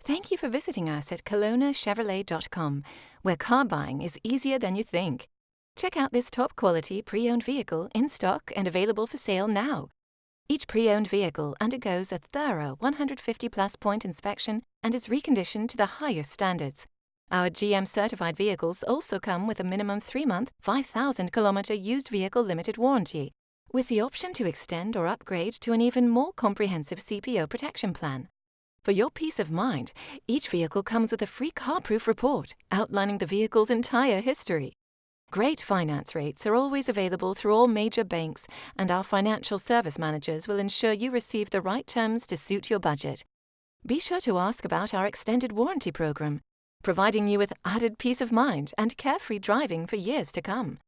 Thank you for visiting us at KelownaChevrolet.com, where car buying is easier than you think. Check out this top-quality pre-owned vehicle in stock and available for sale now. Each pre-owned vehicle undergoes a thorough 150-plus point inspection and is reconditioned to the highest standards. Our GM-certified vehicles also come with a minimum 3-month, 5,000-kilometer used vehicle limited warranty, with the option to extend or upgrade to an even more comprehensive CPO protection plan. For your peace of mind, each vehicle comes with a free CarProof report outlining the vehicle's entire history. Great finance rates are always available through all major banks, and our financial service managers will ensure you receive the right terms to suit your budget. Be sure to ask about our extended warranty program, providing you with added peace of mind and carefree driving for years to come.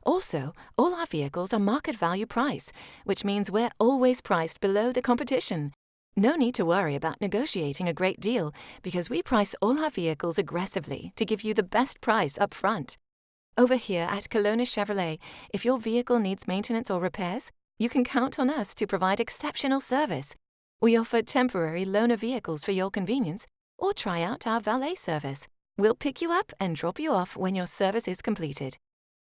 Also, all our vehicles are market value price, which means we're always priced below the competition. No need to worry about negotiating a great deal, because we price all our vehicles aggressively to give you the best price up front. Over here at Kelowna Chevrolet, if your vehicle needs maintenance or repairs, you can count on us to provide exceptional service. We offer temporary loaner vehicles for your convenience, or try out our valet service. We'll pick you up and drop you off when your service is completed.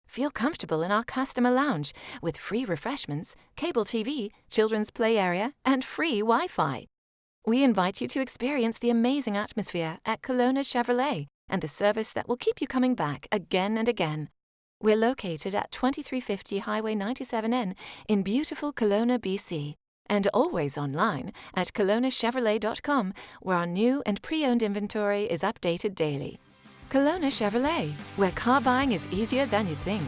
Feel comfortable in our customer lounge with free refreshments, cable TV, children's play area, and free Wi-Fi. We invite you to experience the amazing atmosphere at Kelowna Chevrolet and the service that will keep you coming back again and again. We're located at 2350 Highway 97N in beautiful Kelowna, BC, and always online at KelownaChevrolet.com, where our new and pre-owned inventory is updated daily. Kelowna Chevrolet, where car buying is easier than you think.